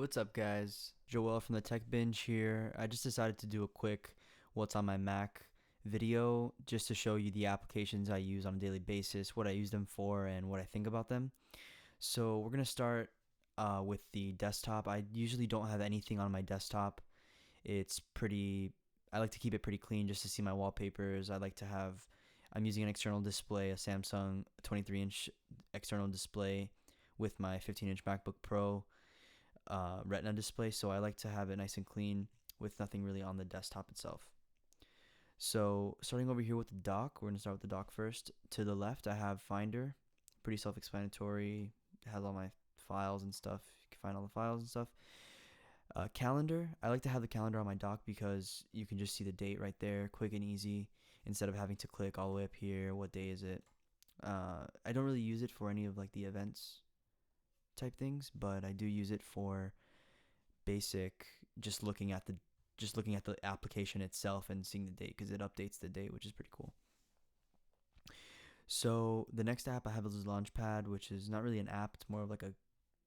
What's up, guys? Joel from the Tech Binge here. I just decided to do a quick what's on my Mac video just to show you the applications I use on a daily basis, what I use them for, and what I think about them. So, we're going to start with the desktop. I usually don't have anything on my desktop. It's pretty, I like to keep it pretty clean just to see my wallpapers. I'm using an external display, a Samsung 23-inch external display with my 15-inch MacBook Pro Retina display, so I like to have it nice and clean with nothing really on the desktop itself. So starting over here with the dock, we're going to start with the dock first. To the left, I have Finder, pretty self-explanatory. It has all my files and stuff. You can find all the files and stuff. Calendar, I like to have the calendar on my dock because you can just see the date right there, quick and easy, instead of having to click all the way up here. What day is it? I don't really use it for any of like the events type things, but I do use it for basic just looking at the application itself and seeing the date because it updates the date, which is pretty cool. So the next app I have is Launchpad, which is not really an app. It's more of like a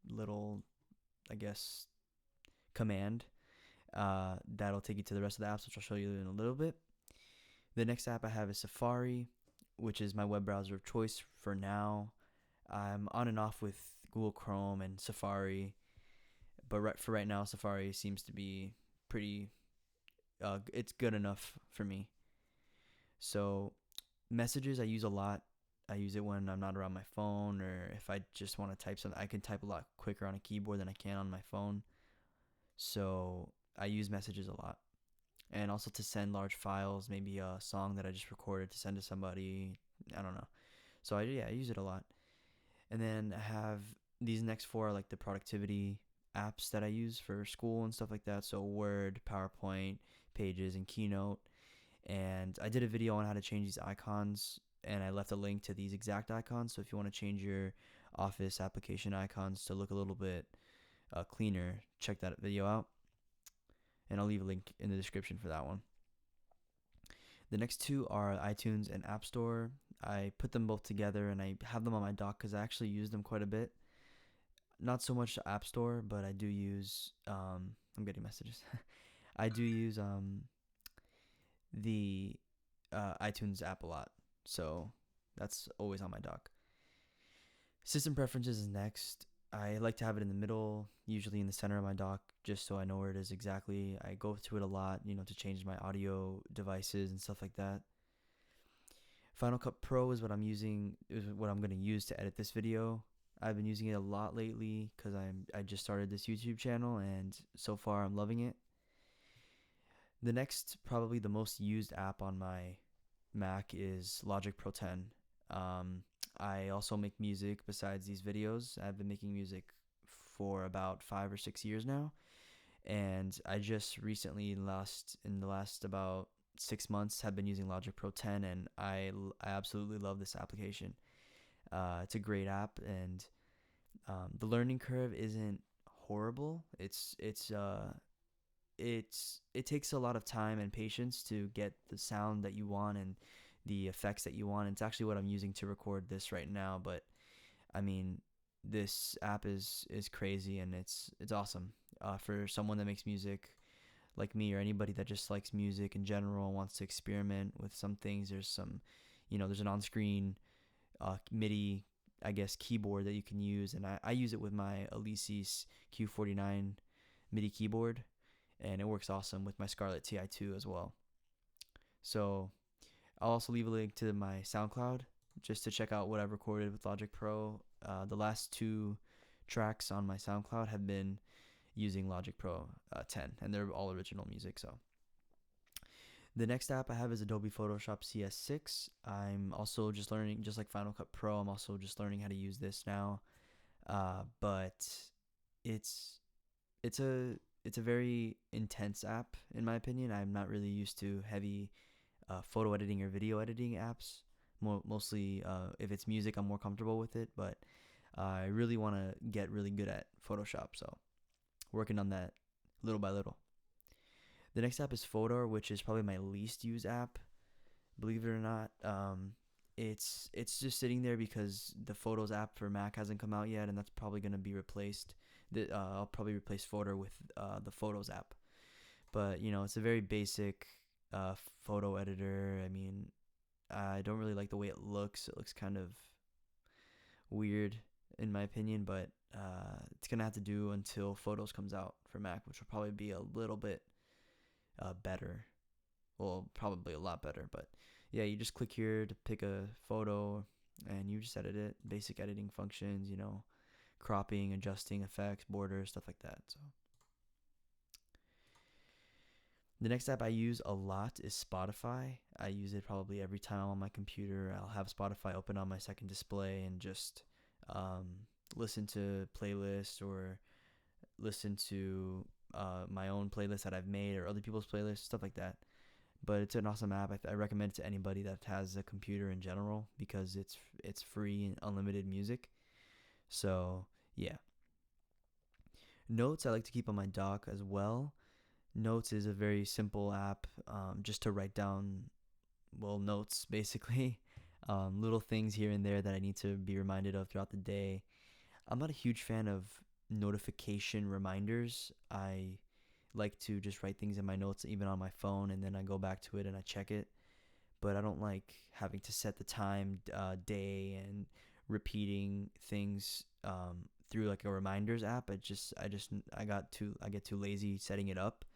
little, I guess, command that'll take you to the rest of the apps, which I'll show you in a little bit. The next app I have is Safari, which is my web browser of choice for now. I'm on and off with Google Chrome and Safari, but for right now, Safari seems to be pretty. It's good enough for me. So, messages I use a lot. I use it when I'm not around my phone, or if I just want to type something. I can type a lot quicker on a keyboard than I can on my phone. So I use messages a lot, and also to send large files, maybe a song that I just recorded to send to somebody. I don't know. So I use it a lot. And then I have these next four are like the productivity apps that I use for school and stuff like that. So Word, PowerPoint, Pages, and Keynote. And I did a video on how to change these icons, and I left a link to these exact icons. So if you want to change your Office application icons to look a little bit cleaner, check that video out. And I'll leave a link in the description for that one. The next two are iTunes and App Store. I put them both together and I have them on my dock because I actually use them quite a bit. Not so much App Store, but I do use. I'm getting messages. I do use the iTunes app a lot, so that's always on my dock. System preferences is next. I like to have it in the middle, usually in the center of my dock, just so I know where it is exactly. I go to it a lot, to change my audio devices and stuff like that. Final Cut Pro is what I'm going to use to edit this video. I've been using it a lot lately because I just started this YouTube channel, and so far I'm loving it. The next, probably the most used app on my Mac is Logic Pro 10. I also make music besides these videos. I've been making music for about 5 or 6 years now, and I just recently, in the last about 6 months, have been using Logic Pro 10, and I absolutely love this application. It's a great app, and the learning curve isn't horrible. It takes a lot of time and patience to get the sound that you want and the effects that you want. It's actually what I'm using to record this right now, but I mean, this app is crazy, and it's awesome for someone that makes music like me, or anybody that just likes music in general and wants to experiment with some things. There's an on-screen MIDI, I guess, keyboard that you can use, and I use it with my Alesis Q49 MIDI keyboard, and it works awesome with my Scarlett TI2 as well. So I'll also leave a link to my SoundCloud just to check out what I've recorded with Logic Pro. The last two tracks on my SoundCloud have been using Logic Pro 10, and they're all original music. So the next app I have is Adobe Photoshop CS6. I'm also just learning, just like Final Cut Pro, I'm also just learning how to use this now. But it's a very intense app in my opinion. I'm not really used to heavy photo editing or video editing apps. Mostly, if it's music, I'm more comfortable with it. But I really want to get really good at Photoshop, so working on that little by little. The next app is Fodor, which is probably my least used app, believe it or not. It's just sitting there because the Photos app for Mac hasn't come out yet, and that's probably going to be replaced I'll probably replace Photo with the Photos app. But it's a very basic photo editor. I mean, I don't really like the way it looks. It looks kind of weird in my opinion, but it's gonna have to do until Photos comes out for Mac, which will probably be a little bit better. Well, probably a lot better, but yeah, you just click here to pick a photo and you just edit it. Basic editing functions, cropping, adjusting effects, borders, stuff like that. So the next app I use a lot is Spotify. I use it probably every time on my computer. I'll have Spotify open on my second display and just listen to playlists or listen to my own playlist that I've made or other people's playlists, stuff like that. But it's an awesome app. I recommend it to anybody that has a computer in general because it's free and unlimited music. So yeah. Notes I like to keep on my dock as well. Notes is a very simple app, just to write down, well, notes basically, little things here and there that I need to be reminded of throughout the day. I'm not a huge fan of notification reminders. I like to just write things in my notes, even on my phone, and then I go back to it and I check it. But I don't like having to set the time, day, and repeating things through like a reminders app. I get too lazy setting it up.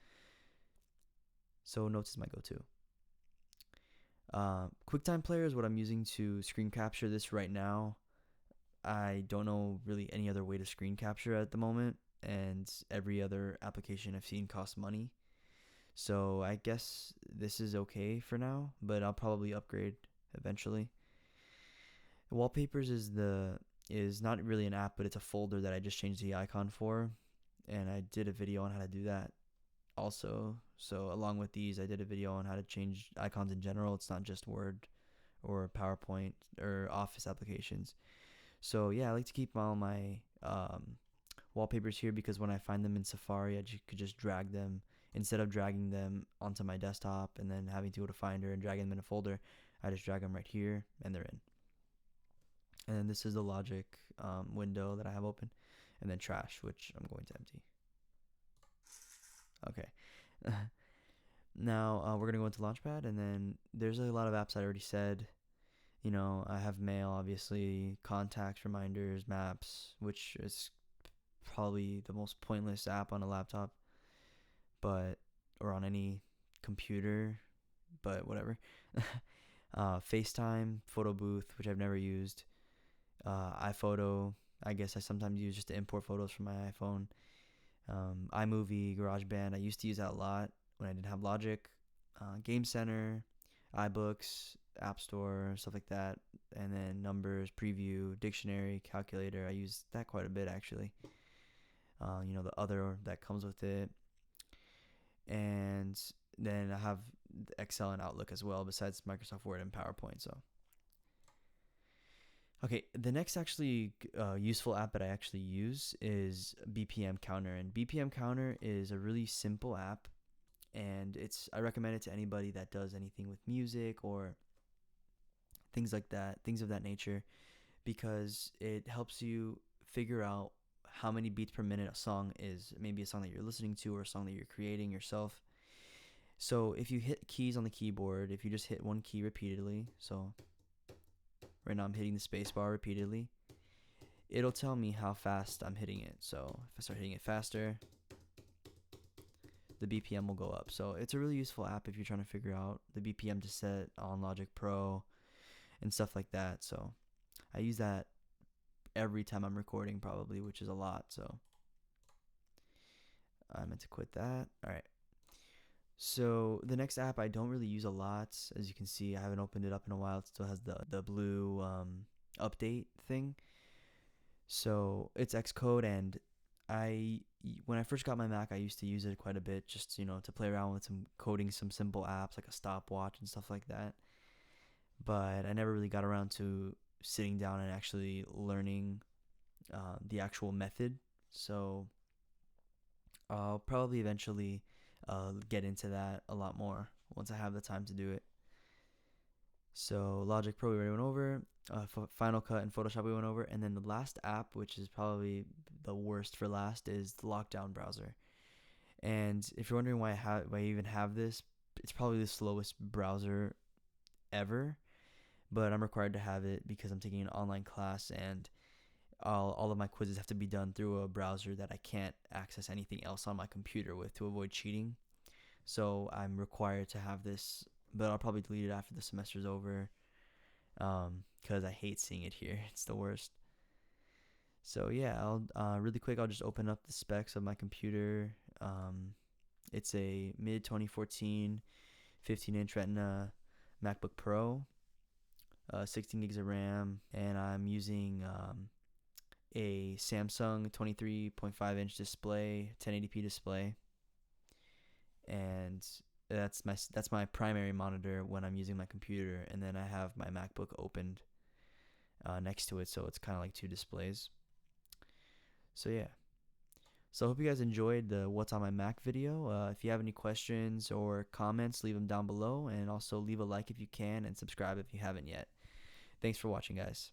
So Notes is my go-to. QuickTime Player is what I'm using to screen capture this right now. I don't know really any other way to screen capture at the moment, and every other application I've seen costs money. So I guess this is okay for now, but I'll probably upgrade eventually. Wallpapers is not really an app, but it's a folder that I just changed the icon for, and I did a video on how to do that also. So along with these, I did a video on how to change icons in general. It's not just Word or PowerPoint or Office applications. So yeah, I like to keep all my wallpapers here because when I find them in Safari, could just drag them instead of dragging them onto my desktop and then having to go to Finder and drag them in a folder. I just drag them right here and they're in. And then this is the Logic window that I have open, and then Trash, which I'm going to empty. Okay. Now we're gonna go into Launchpad, and then there's a lot of apps I already said. I have Mail, obviously, contacts, reminders, maps, which is probably the most pointless app on a laptop, or on any computer, but whatever. FaceTime, Photo Booth, which I've never used. iPhoto, I guess I sometimes use just to import photos from my iPhone. iMovie, GarageBand, I used to use that a lot when I didn't have Logic. Game Center, iBooks, App Store, stuff like that. And then Numbers, Preview, Dictionary, Calculator. I use that quite a bit actually. The other that comes with it. And then I have Excel and Outlook as well, besides Microsoft Word and PowerPoint. So, okay, the next actually useful app that I actually use is BPM Counter, and BPM Counter is a really simple app, and I recommend it to anybody that does anything with music or things like that, things of that nature, because it helps you figure out how many beats per minute a song is, maybe a song that you're listening to or a song that you're creating yourself. So if you hit keys on the keyboard, if you just hit one key repeatedly, so right now I'm hitting the space bar repeatedly, it'll tell me how fast I'm hitting it. So if I start hitting it faster, the BPM will go up. So it's a really useful app if you're trying to figure out the BPM to set on Logic Pro and stuff like that. So I use that every time I'm recording probably, which is a lot. So I meant to quit that. All right. So the next app I don't really use a lot. As you can see, I haven't opened it up in a while. It still has the blue update thing. So it's Xcode, and when I first got my Mac, I used to use it quite a bit, just to play around with some coding, some simple apps like a stopwatch and stuff like that. But I never really got around to sitting down and actually learning the actual method. So I'll probably eventually get into that a lot more once I have the time to do it. So Logic Pro we already went over. Final Cut and Photoshop we went over, and then the last app, which is probably the worst for last, is the Lockdown browser. And if you're wondering why I even have this, it's probably the slowest browser ever. But I'm required to have it because I'm taking an online class, and all of my quizzes have to be done through a browser that I can't access anything else on my computer with to avoid cheating. So I'm required to have this, but I'll probably delete it after the semester's over, because I hate seeing it here. It's the worst. So yeah, I'll really quick. I'll just open up the specs of my computer. It's a mid 2014 15-inch Retina MacBook Pro, 16 gigs of RAM, and I'm using a Samsung 23.5-inch display, 1080p display, and that's my primary monitor when I'm using my computer, and then I have my MacBook opened next to it, so it's kind of like two displays. So yeah. So I hope you guys enjoyed the What's on My Mac video. If you have any questions or comments, leave them down below, and also leave a like if you can, and subscribe if you haven't yet. Thanks for watching, guys.